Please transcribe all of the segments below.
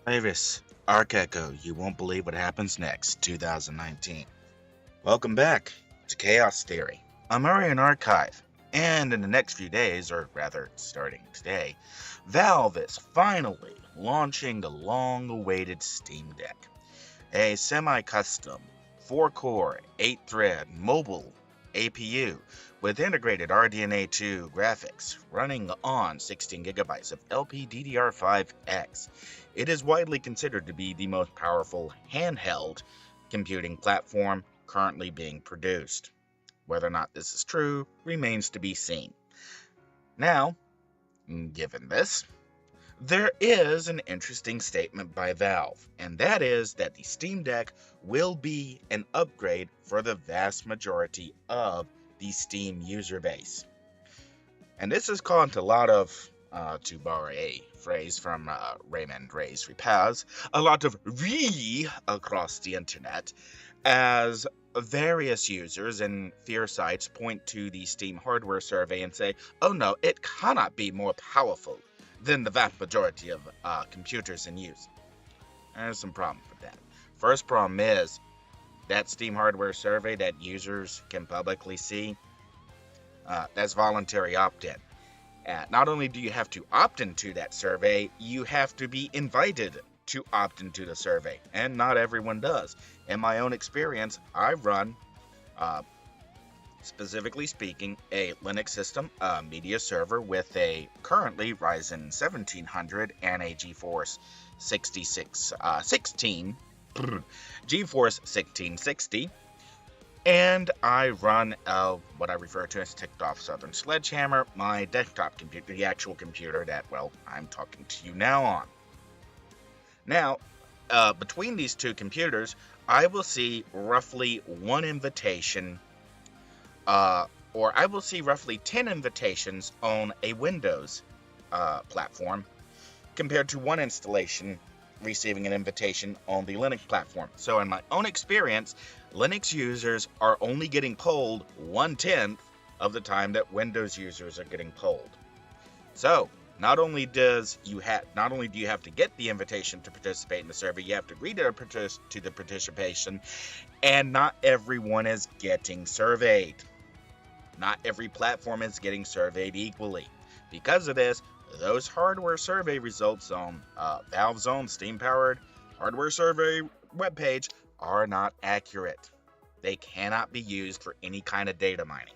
Iris, Arc Echo, you won't believe what happens next, 2019. Welcome back to Chaos Theory. I'm Aurian Archive, and in the next few days, or rather starting today, Valve is finally launching the long-awaited Steam Deck, a semi-custom, 4-core, 8-thread mobile APU with integrated RDNA2 graphics running on 16 gigabytes of LPDDR5X. It is widely considered to be the most powerful handheld computing platform currently being produced. Whether or not this is true remains to be seen. Now, given this, there is an interesting statement by Valve, and that is that the Steam Deck will be an upgrade for the vast majority of the Steam user base. And this has caused a lot of, to borrow a phrase from Raymond Ray's Repaz, a lot of across the internet, as various users and fear sites point to the Steam hardware survey and say, oh no, it cannot be more powerful than the vast majority of computers in use. There's some problems with that. First problem is that Steam hardware survey that users can publicly see, that's voluntary opt-in. Not only do you have to opt into that survey, you have to be invited to opt into the survey, and not everyone does. In my own experience, I run, specifically speaking, a Linux system, a media server with a currently Ryzen 1700 and a GeForce 1660, and I run what I refer to as ticked off Southern Sledgehammer, my desktop computer, the actual computer that, well, I'm talking to you now on. Now, between these two computers, I will see roughly one invitation, or I will see roughly 10 invitations on a Windows platform, compared to one installation receiving an invitation on the Linux platform. So in my own experience, Linux users are only getting polled 1/10 of the time that Windows users are getting polled. So not only do you have to get the invitation to participate in the survey, you have to agree to the participation, and not everyone is getting surveyed. Not every platform is getting surveyed equally. Because of this, those hardware survey results on Valve's own Steam-powered hardware survey webpage are not accurate. They cannot be used for any kind of data mining.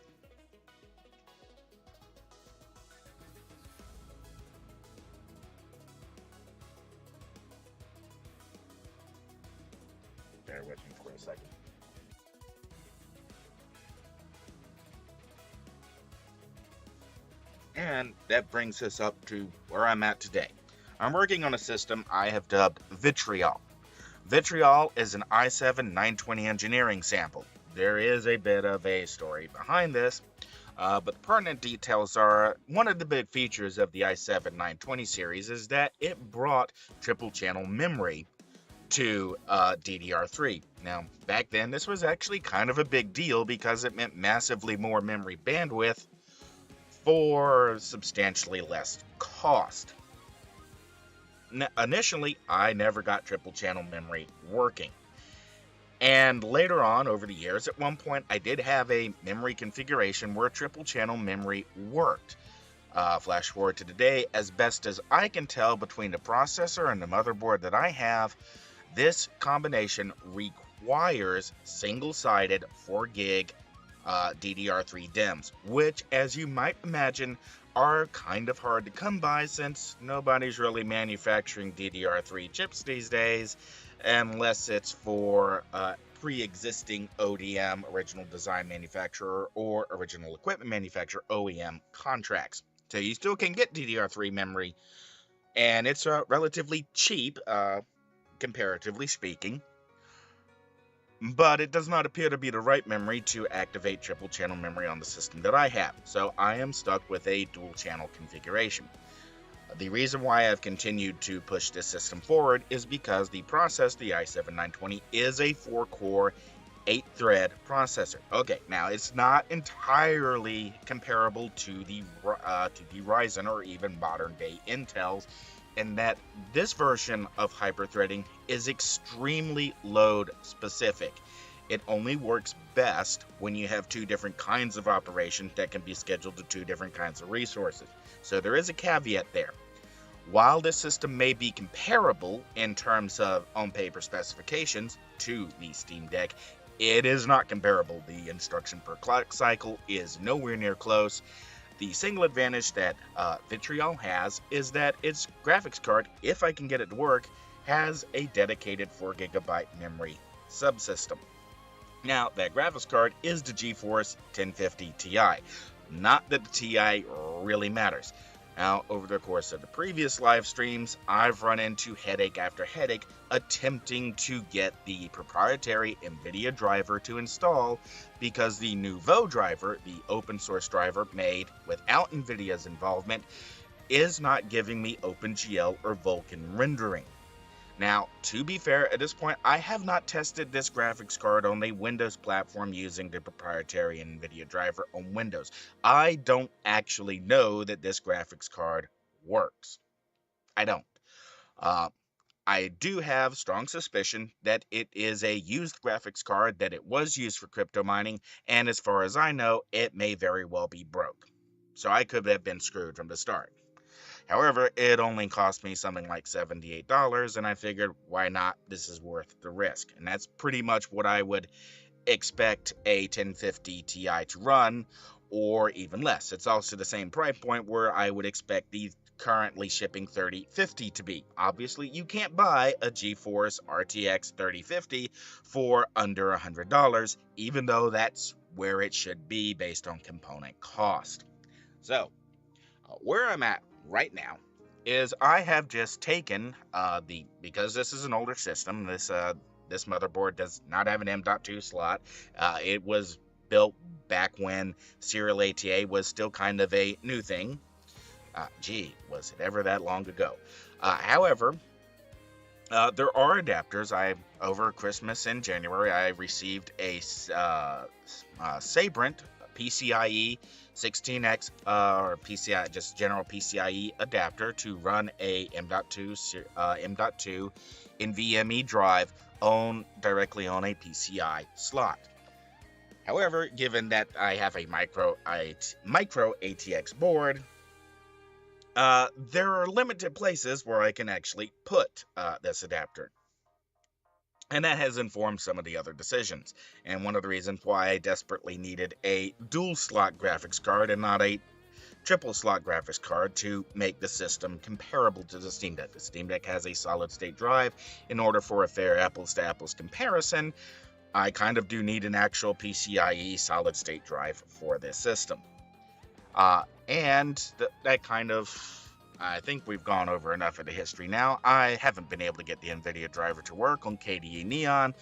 Bear with me for a second. And that brings us up to where I'm at today. I'm working on a system I have dubbed Vitriol. Vitriol is an i7-920 engineering sample. There is a bit of a story behind this, but the pertinent details are one of the big features of the i7-920 series is that it brought triple channel memory to DDR3. Now, back then, this was actually kind of a big deal because it meant massively more memory bandwidth for substantially less cost. Initially, I never got triple channel memory working. And later on, over the years, at one point, I did have a memory configuration where triple channel memory worked. Flash forward to today, as best as I can tell between the processor and the motherboard that I have, this combination requires single-sided 4 gig DDR3 DIMMs, which, as you might imagine, are kind of hard to come by since nobody's really manufacturing DDR3 chips these days, unless it's for pre-existing ODM, original design manufacturer, or original equipment manufacturer, OEM contracts. So you still can get DDR3 memory, and it's relatively cheap, comparatively speaking. But it does not appear to be the right memory to activate triple channel memory on the system that I have, so I am stuck with a dual channel configuration. The reason why I've continued to push this system forward is because the processor, the i7-920, is a 4-core, 8-thread processor. Okay, now it's not entirely comparable to the Ryzen or even modern day Intel's in that this version of hyperthreading is extremely load specific. It only works best when you have two different kinds of operation that can be scheduled to two different kinds of resources. So there is a caveat there. While this system may be comparable in terms of on-paper specifications to the Steam Deck, it is not comparable. The instruction per clock cycle is nowhere near close. The single advantage that Vitriol has is that its graphics card, if I can get it to work, has a dedicated 4GB memory subsystem. Now, that graphics card is the GeForce 1050 Ti. Not that the Ti really matters. Now, over the course of the previous live streams, I've run into headache after headache attempting to get the proprietary Nvidia driver to install because the Nouveau driver, the open source driver made without Nvidia's involvement, is not giving me OpenGL or Vulkan rendering. Now, to be fair, at this point, I have not tested this graphics card on a Windows platform using the proprietary Nvidia driver on Windows. I don't actually know that this graphics card works. I don't. I do have strong suspicion that it is a used graphics card, that it was used for crypto mining, and as far as I know, it may very well be broke. So I could have been screwed from the start. However, it only cost me something like $78, and I figured, why not? This is worth the risk. And that's pretty much what I would expect a 1050 Ti to run, or even less. It's also the same price point where I would expect the currently shipping 3050 to be. Obviously, you can't buy a GeForce RTX 3050 for under $100, even though that's where it should be based on component cost. So, where I'm at right now is I have just taken because this is an older system, this motherboard does not have an M.2 slot. It was built back when serial ATA was still kind of a new thing. Gee, was it ever that long ago? However, there are adapters. Over Christmas in January, I received a Sabrent PCIe 16X or PCI, just general PCIe adapter to run a M.2 NVMe drive directly on a PCI slot. However, given that I have a micro ATX board, there are limited places where I can actually put this adapter. And that has informed some of the other decisions. And one of the reasons why I desperately needed a dual slot graphics card and not a triple slot graphics card to make the system comparable to the Steam Deck. The Steam Deck has a solid state drive. In order for a fair apples to apples comparison, I kind of do need an actual PCIe solid state drive for this system. That kind of, I think we've gone over enough of the history now. I haven't been able to get the Nvidia driver to work on KDE Neon.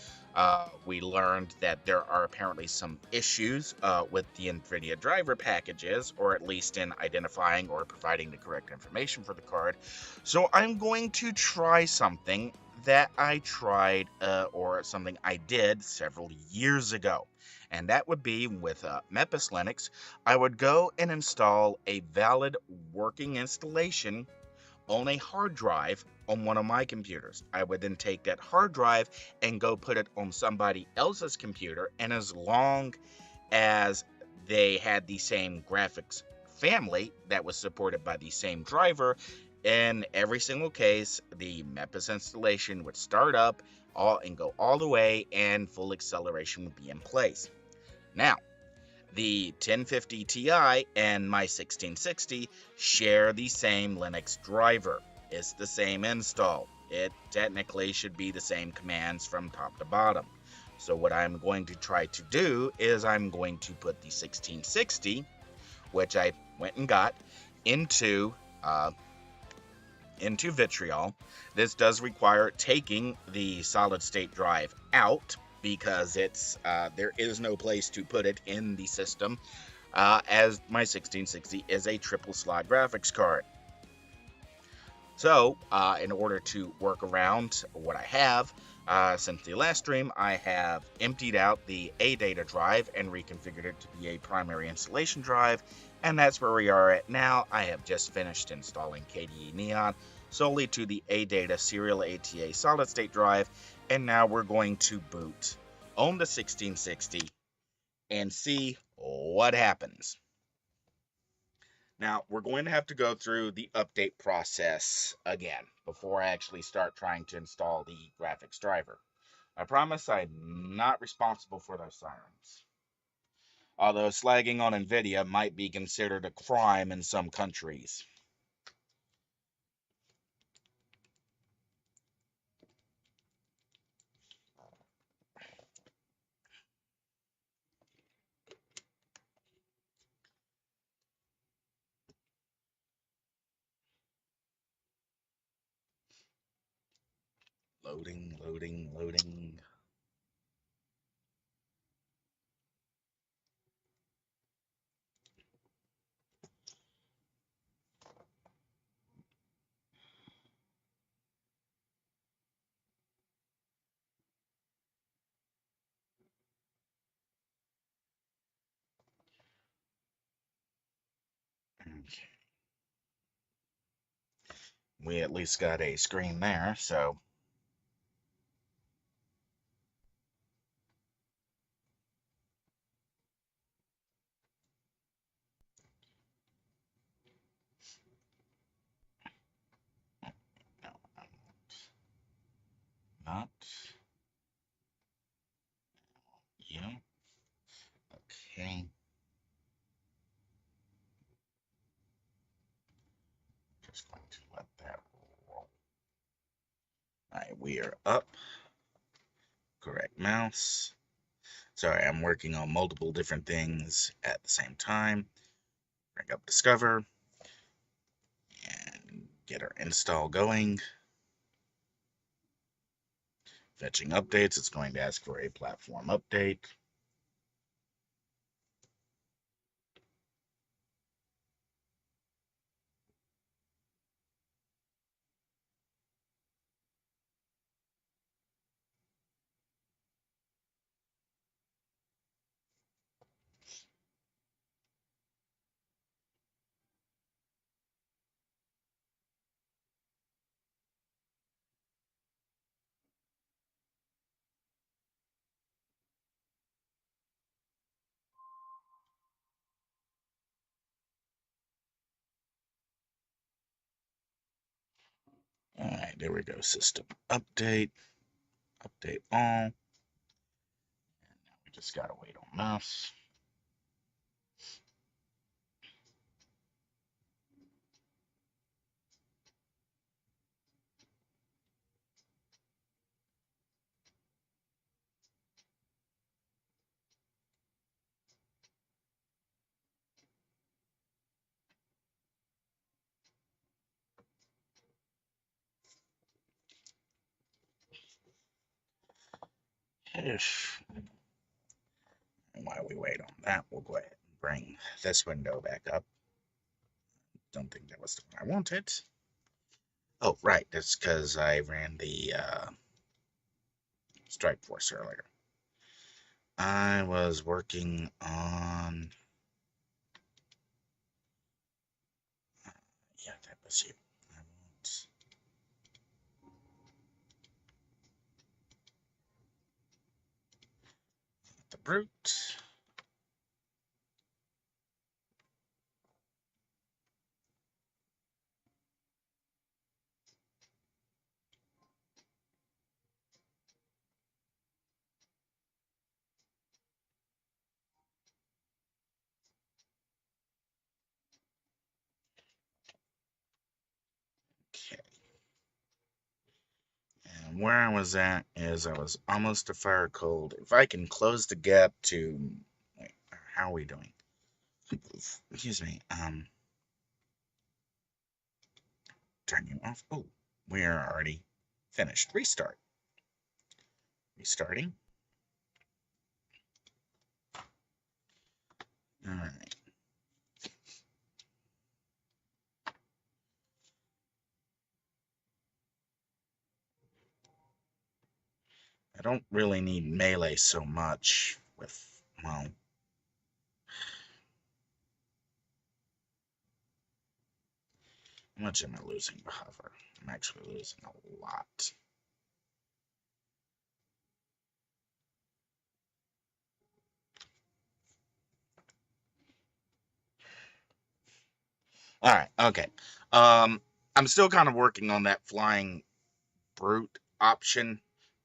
We learned that there are apparently some issues with the Nvidia driver packages, or at least in identifying or providing the correct information for the card. So I'm going to try something that I tried or something I did several years ago. And that would be with Mepis Linux. I would go and install a valid working installation on a hard drive on one of my computers. I would then take that hard drive and go put it on somebody else's computer, and as long as they had the same graphics family that was supported by the same driver, in every single case, the Mepis installation would start up and go all the way, and full acceleration would be in place. Now, the 1050 Ti and my 1660 share the same Linux driver. It's the same install. It technically should be the same commands from top to bottom. So what I'm going to try to do is I'm going to put the 1660, which I went and got, into Vitriol. This does require taking the solid state drive out, because there is no place to put it in the system, as my 1660 is a triple slot graphics card. So, in order to work around what I have, since the last stream, I have emptied out the ADATA drive and reconfigured it to be a primary installation drive, and that's where we are at now. I have just finished installing KDE Neon solely to the ADATA serial ATA solid state drive, and now we're going to boot on the 1660 and see what happens. Now, we're going to have to go through the update process again before I actually start trying to install the graphics driver. I promise I'm not responsible for those sirens. Although slagging on Nvidia might be considered a crime in some countries. Loading, loading, loading. Okay. We at least got a screen there, so no, not you. Okay. Just going to let that roll. Alright, we are up. Correct mouse. Sorry, I'm working on multiple different things at the same time. Bring up Discover and get our install going. Fetching updates, it's going to ask for a platform update. Alright, there we go. System update. Update all. And now we just gotta wait on mouse. If and while we wait on that, we'll go ahead and bring this window back up. Don't think that was the one I wanted. Oh, right, that's because I ran the Strike Force earlier. I was working on... yeah, that was you. I want the brute. Okay. And where I was at is I was almost to fire cold. If I can close the gap to... wait, how are we doing? Excuse me. Turn you off. Oh, we are already finished. Restart. Restarting. All right. I don't really need melee so much with, well, how much am I losing to hover? I'm actually losing a lot. All right, okay. I'm still kind of working on that flying brute option.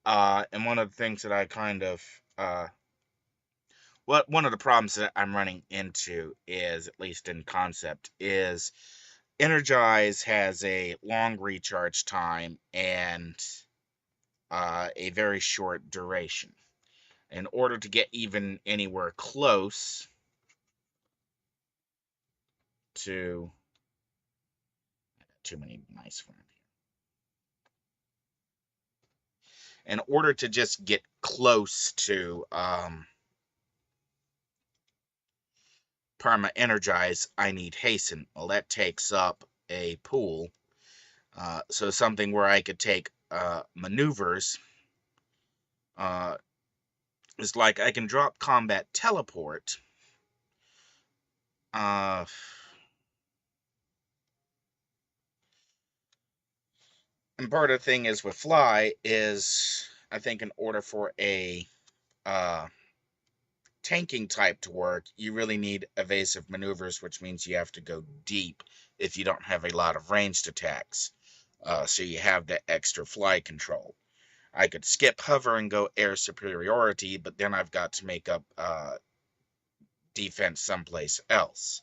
And one of the things that I kind of one of the problems that I'm running into is, at least in concept, is Energize has a long recharge time and a very short duration. In order to get even anywhere close to too many mice around here. In order to just get close to Perma Energize, I need Hasten. Well, that takes up a pool. So something where I could take maneuvers is like I can drop Combat Teleport. And part of the thing is with Fly is, I think in order for a tanking type to work, you really need evasive maneuvers, which means you have to go deep if you don't have a lot of ranged attacks. So you have that extra fly control. I could skip hover and go air superiority, but then I've got to make up defense someplace else.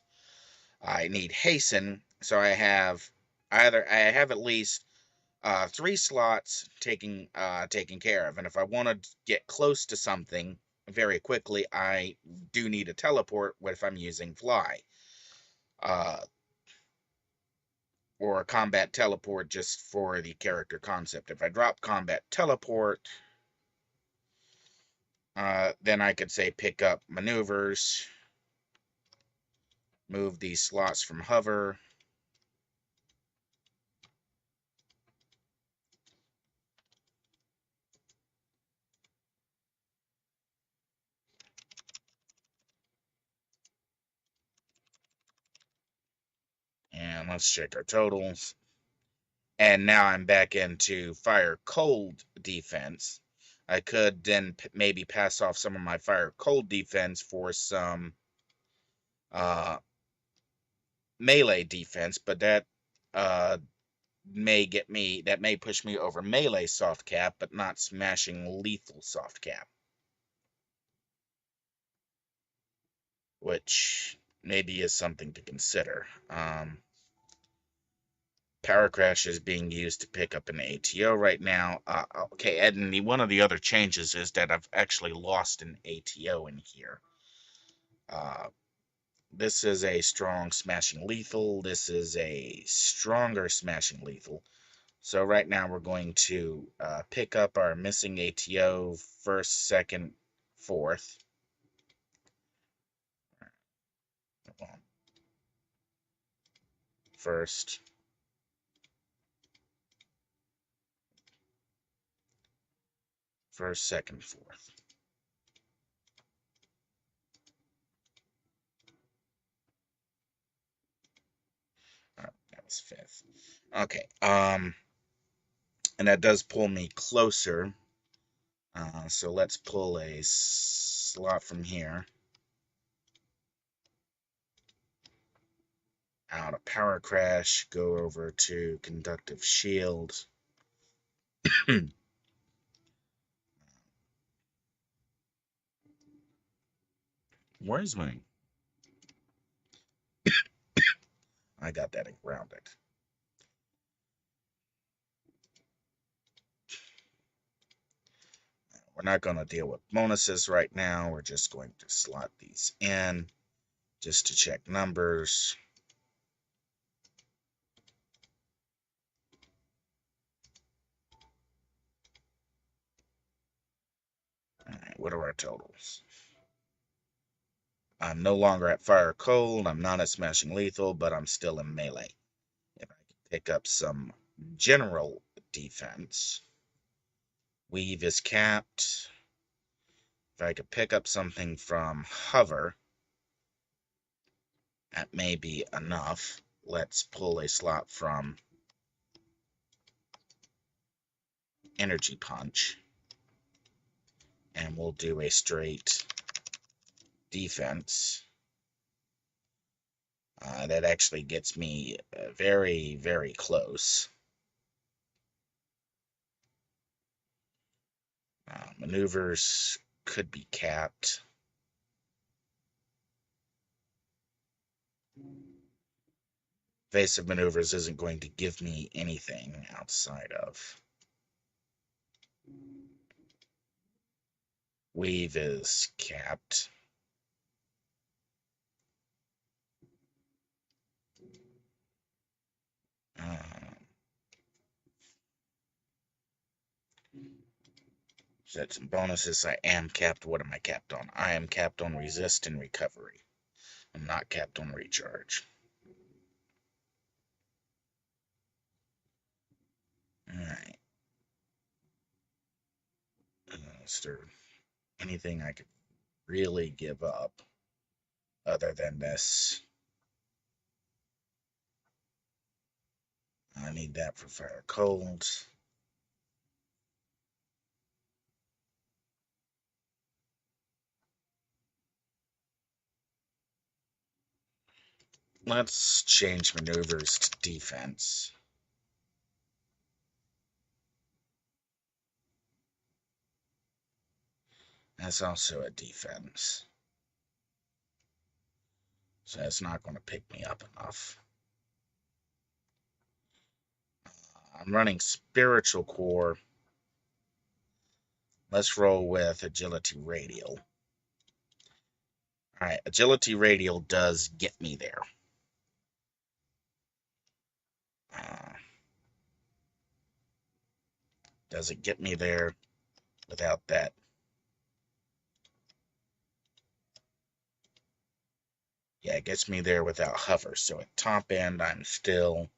I need hasten, so I have at least 3 slots taken care of, and if I want to get close to something very quickly, I do need a teleport if I'm using fly, or a combat teleport just for the character concept. If I drop combat teleport, then I could say pick up maneuvers, move these slots from hover, and let's check our totals. And now I'm back into fire cold defense. I could then maybe pass off some of my fire cold defense for some melee defense, but that may push me over melee soft cap, but not smashing lethal soft cap, which maybe is something to consider. Power Crash is being used to pick up an ATO right now. Okay, and one of the other changes is that I've actually lost an ATO in here. This is a strong smashing lethal. This is a stronger smashing lethal. So right now we're going to pick up our missing ATO first, second, fourth. First. First, second, fourth. All right, that was fifth. Okay. And that does pull me closer. So let's pull a slot from here. Out of Power Crash, go over to Conductive Shield. Where's my... I got that grounded. We're not going to deal with bonuses right now. We're just going to slot these in just to check numbers. All right, what are our totals? I'm no longer at Fire Cold. I'm not at Smashing Lethal, but I'm still in melee. If I can pick up some general defense, Weave is capped. If I could pick up something from hover, that may be enough. Let's pull a slot from energy punch, and we'll do a straight defense. That actually gets me very, very close. Maneuvers could be capped. Evasive maneuvers isn't going to give me anything outside of. Weave is capped. Set some bonuses. I am capped. What am I capped on? I am capped on resist and recovery. I'm not capped on recharge. Alright. Is there anything I could really give up other than this? I need that for fire cold. Let's change maneuvers to defense. That's also a defense. So it's not going to pick me up enough. I'm running Spiritual Core. Let's roll with Agility Radial. Alright, Agility Radial does get me there. Does it get me there without that? Yeah, it gets me there without hover. So at top end, I'm still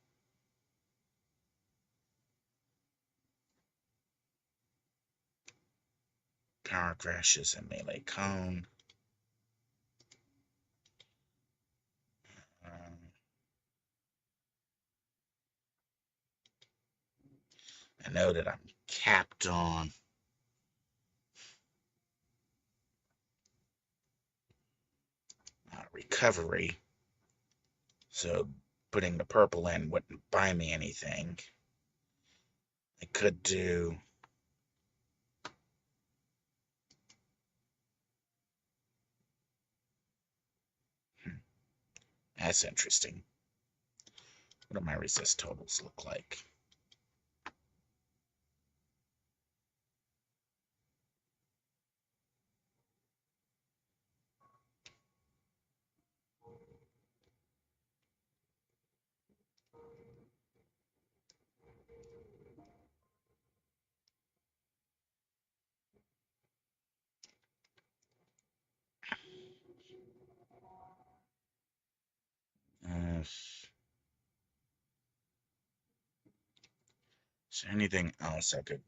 power crashes and melee cone. I know that I'm capped on recovery, so putting the purple in wouldn't buy me anything. I could do that's interesting. What do my resist totals look like? Is there anything else I could?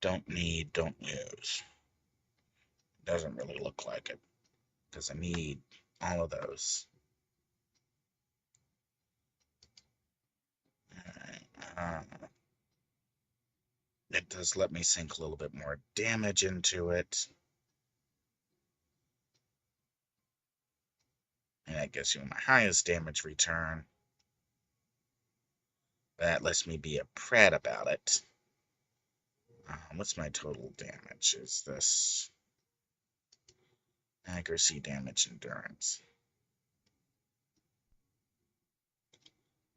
Don't need, don't use. Doesn't really look like it, because I need all of those. It does let me sink a little bit more damage into it. And that gives you my highest damage return. That lets me be a prat about it. What's my total damage? Is this accuracy, damage, endurance?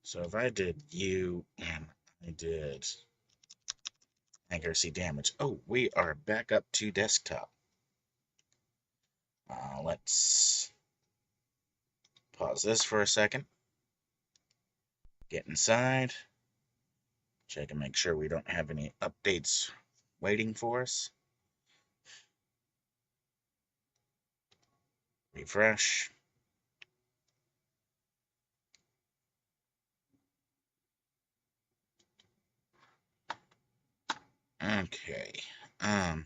So if I did you and I did accuracy, damage. Oh, we are back up to desktop. Let's pause this for a second. Get inside. Check and make sure we don't have any updates waiting for us. Refresh. Okay. Now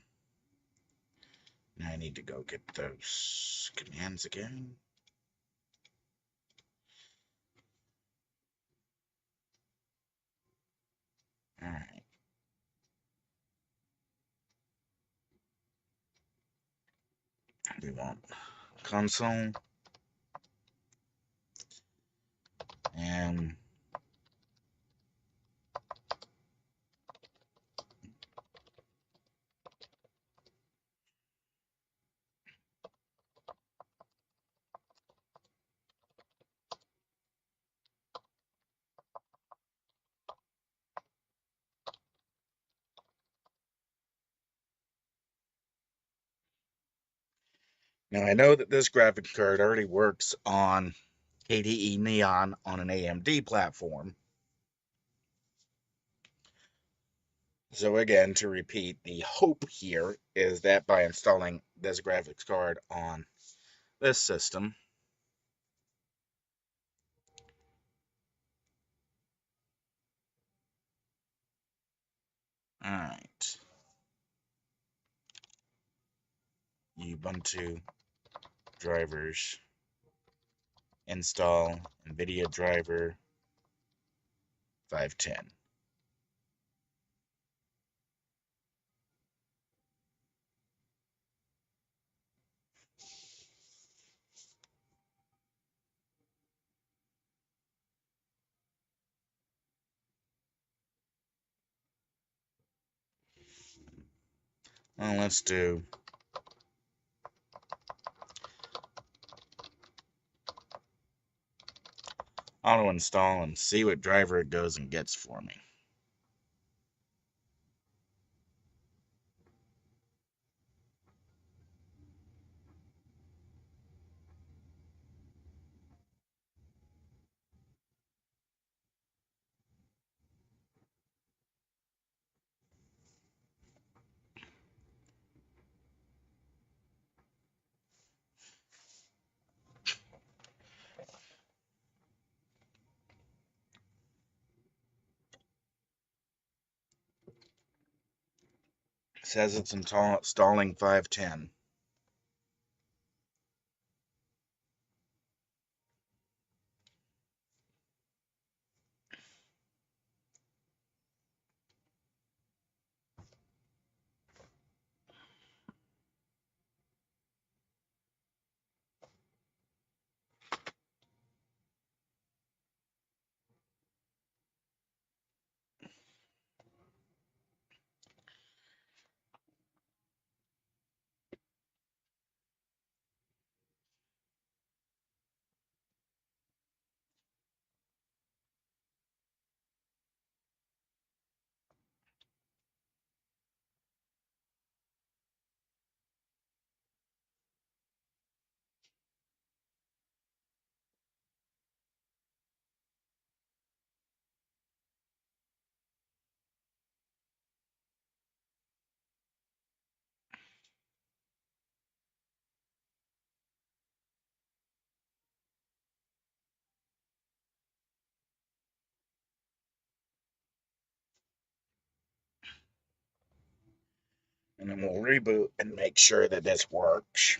I need to go get those commands again. Alright. We want console. And now I know that this graphics card already works on KDE Neon on an AMD platform. So again, to repeat, the hope here is that by installing this graphics card on this system, alright, Ubuntu drivers, install Nvidia driver 510. Well, let's do auto install and see what driver it goes and gets for me. It says it's installing 510. And then we'll reboot and make sure that this works.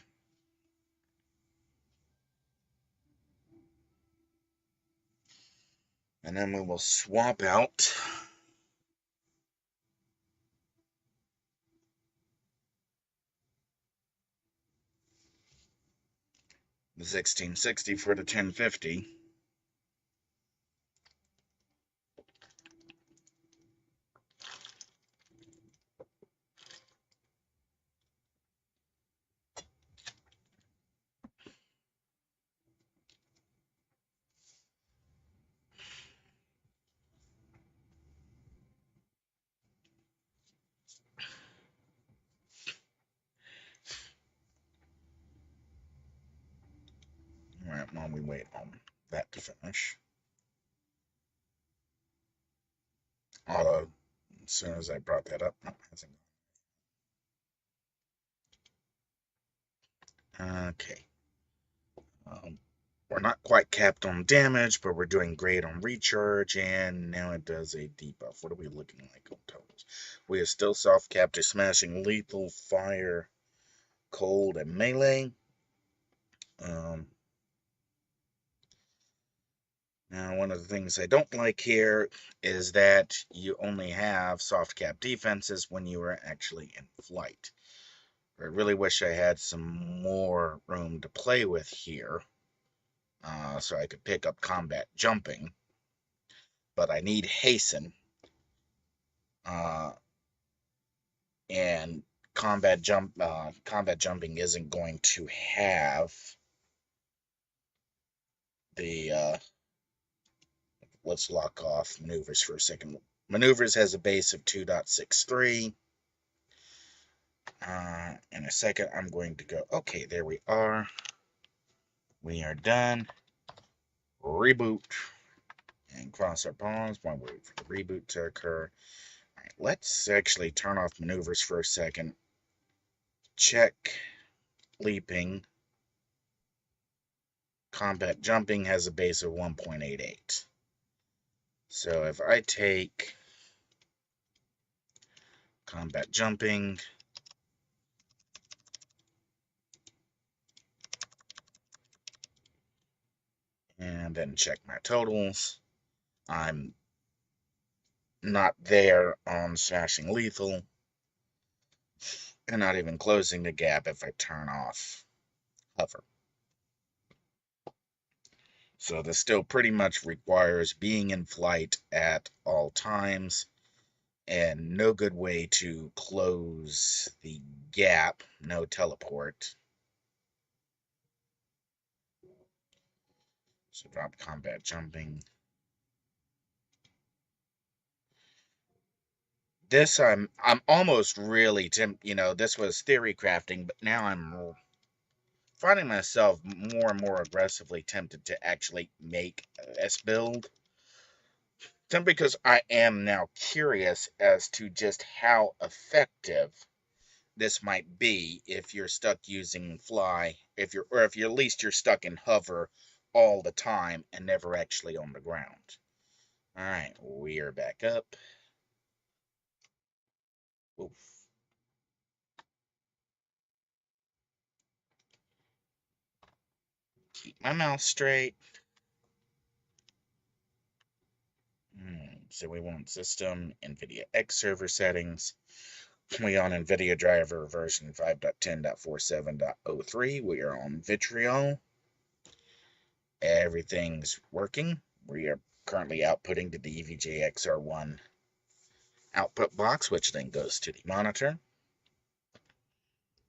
And then we will swap out the 1660 for the 1050. Alright, while we wait on that to finish. Although, as soon as I brought that up, okay. We're not quite capped on damage, but we're doing great on recharge, and now it does a debuff. What are we looking like on totals? We are still soft capped to smashing, lethal, fire, cold, and melee. Um, Now, one of the things I don't like here is that you only have soft cap defenses when you are actually in flight. I really wish I had some more room to play with here, so I could pick up combat jumping, but I need hasten, uh, and combat jumping isn't going to have the let's lock off maneuvers for a second. Maneuvers has a base of 2.63. In a second, I'm going to go, okay, there we are. We are done. Reboot. And cross our pawns while we wait for the reboot to occur. All right, let's actually turn off maneuvers for a second. Check leaping. Combat jumping has a base of 1.88. So if I take combat jumping, and then check my totals, I'm not there on smashing lethal, and not even closing the gap if I turn off hover. So this still pretty much requires being in flight at all times, and no good way to close the gap, no teleport. So drop combat jumping. This I'm almost really this was theory crafting, but now I'm finding myself more and more aggressively tempted to actually make this build. Simply because I am now curious as to just how effective this might be if you're stuck using fly, if at least you're stuck in hover all the time and never actually on the ground. All right, we are back up. Oof. Keep my mouse straight. So we want system NVIDIA X server settings. We on NVIDIA driver version 5.10.47.03. We are on Vitriol. Everything's working. We are currently outputting to the EVGA-XR1 output box, which then goes to the monitor.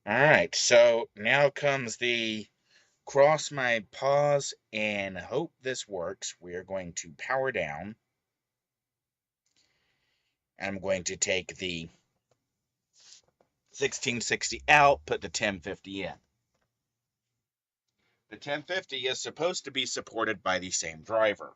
All right, so now comes the cross my paws and hope this works. We are going to power down. I'm going to take the 1660 out, put the 1050 in. The 1050 is supposed to be supported by the same driver.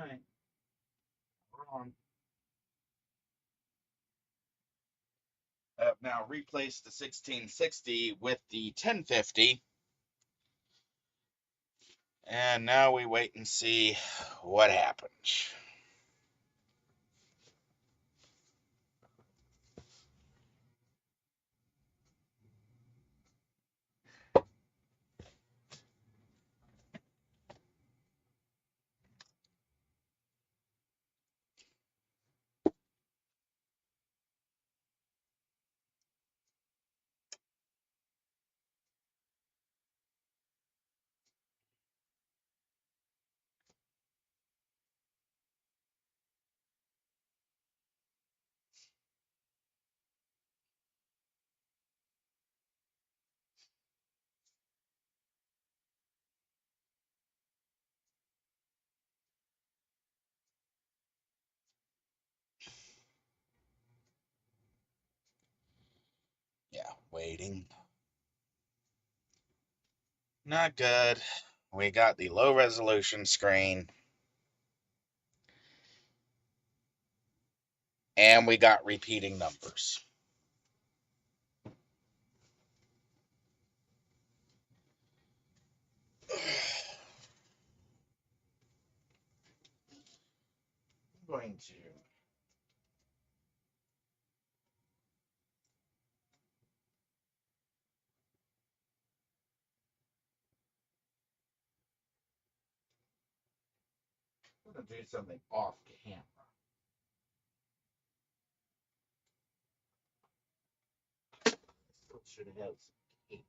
right. We're on. Now replace the 1660 with the 1050. And now we wait and see what happens. Yeah, waiting. Not good. We got the low resolution screen. And we got repeating numbers. I'm going to do something off camera. Still should have some cables.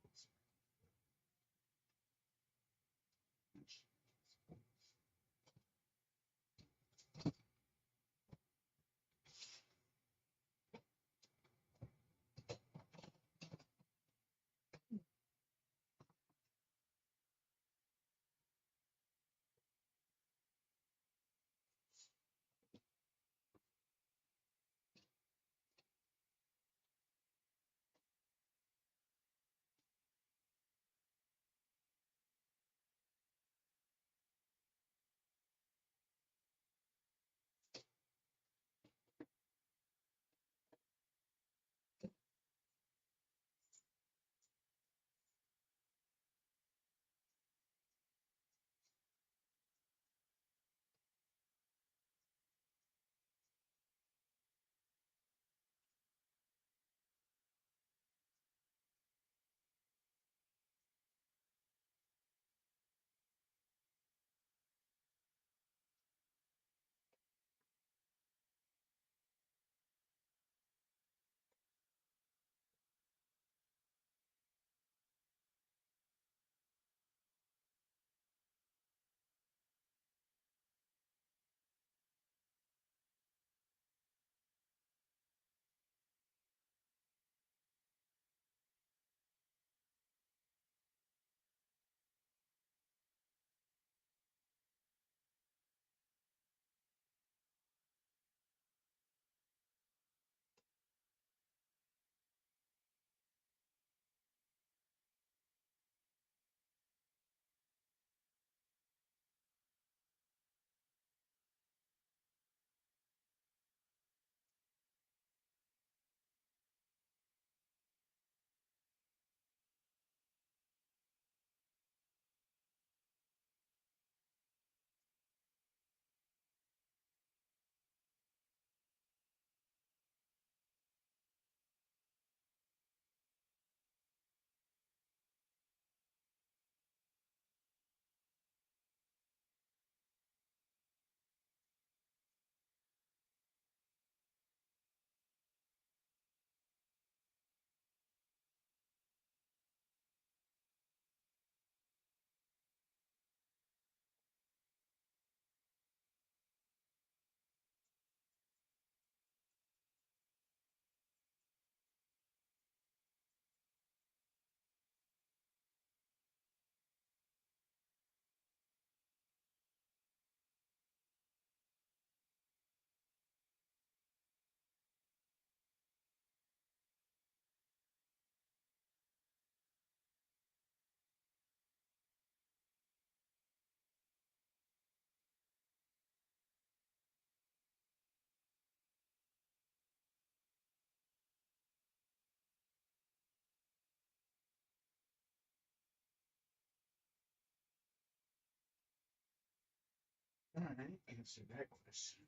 Alright, answer that question.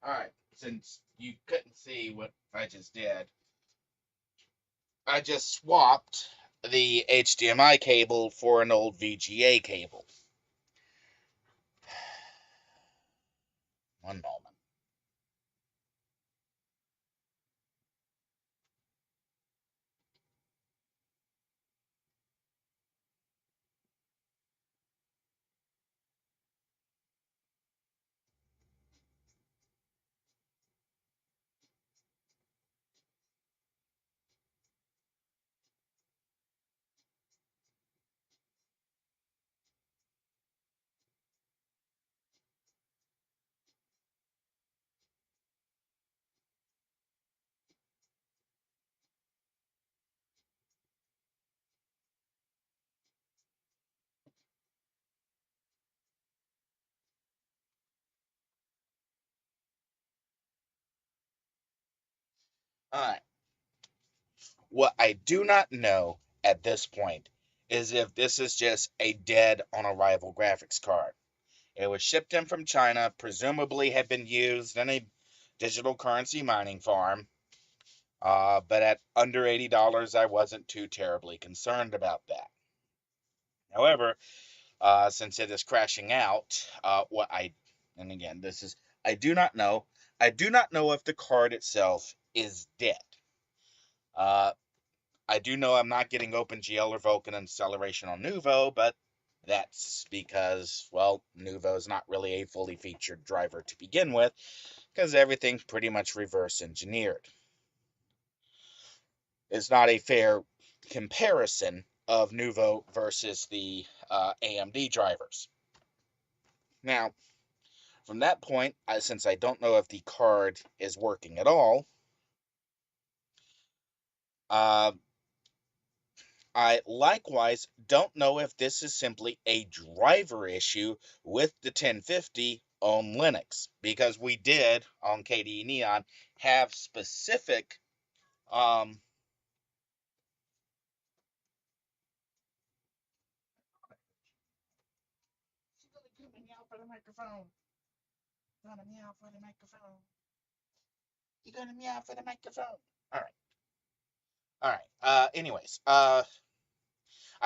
Alright, since you couldn't see what I just did, I just swapped the HDMI cable for an old VGA cable. One moment. Alright. What I do not know at this point is if this is just a dead on arrival graphics card. It was shipped in from China, presumably had been used in a digital currency mining farm. But at under $80, I wasn't too terribly concerned about that. However, since it is crashing out, and again, this is, I do not know. I do not know if the card itself is dead. Uh, I do know I'm not getting OpenGL or Vulkan acceleration on Nuvo, but that's because, well, Nuvo is not really a fully featured driver to begin with, because everything's pretty much reverse engineered. It's not a fair comparison of Nuvo versus the AMD drivers. Now, from that point, since I don't know if the card is working at all, I likewise don't know if this is simply a driver issue with the 1050 on Linux, because we did on KDE Neon have specific she's gonna meow for the microphone. You're gonna meow for the microphone. You're gonna meow for the microphone. All right. All right. Anyways, I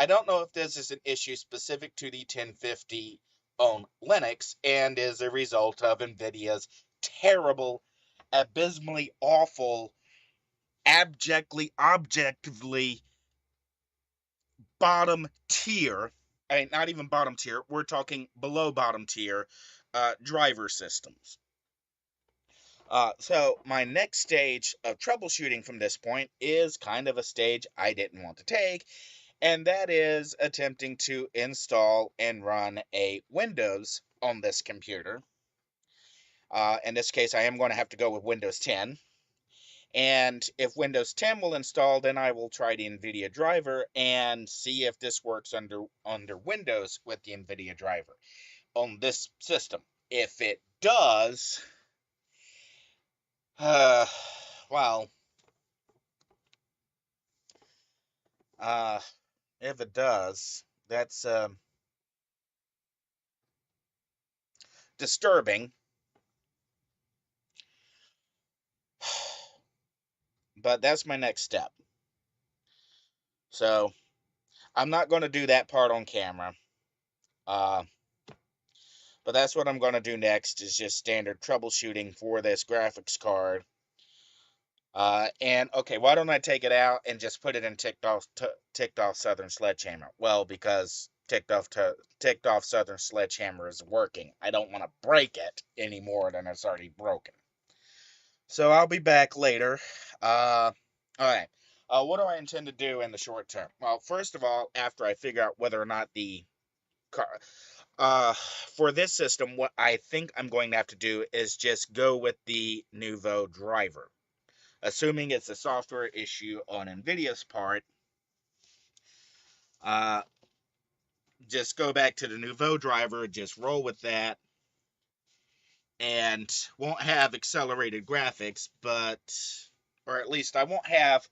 don't know if this is an issue specific to the 1050 on Linux and is a result of Nvidia's terrible, abysmally awful, objectively bottom tier. I mean, not even bottom tier. We're talking below bottom tier driver systems. So my next stage of troubleshooting from this point is kind of a stage I didn't want to take, and that is attempting to install and run a Windows on this computer. In this case, I am going to have to go with Windows 10. And if Windows 10 will install, then I will try the NVIDIA driver and see if this works under Windows with the NVIDIA driver on this system. If it does, well, if it does, that's disturbing. But that's my next step. So I'm not going to do that part on camera. But that's what I'm going to do next, is just standard troubleshooting for this graphics card. And okay, why don't I take it out and just put it in ticked off Southern Sledgehammer? Well, because ticked off Southern Sledgehammer is working. I don't want to break it any more than it's already broken. So I'll be back later. All right. What do I intend to do in the short term? Well, first of all, after I figure out whether or not the car, for this system, what I think I'm going to have to do is just go with the Nuvo driver. Assuming it's a software issue on NVIDIA's part, just go back to the Nuvo driver, just roll with that, and won't have accelerated graphics, or at least I won't have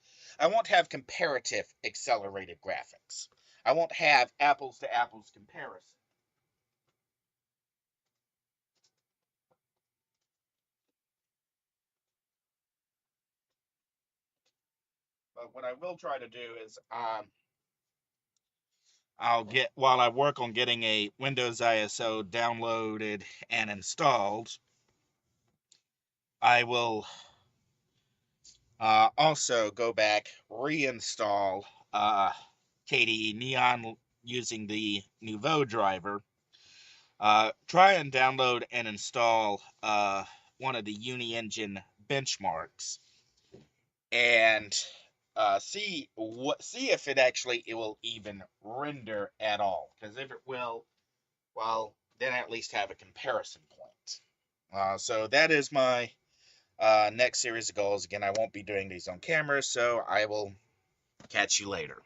comparative accelerated graphics. I won't have apples to apples comparison. But what I will try to do is I'll get while I work on getting a Windows ISO downloaded and installed, I will also go back, reinstall KDE Neon using the Nouveau driver, try and download and install one of the Uni-Engine benchmarks, and see if it will even render at all. Because if it will, well, then I at least have a comparison point. So that is my next series of goals. Again, I won't be doing these on camera, so I will catch you later.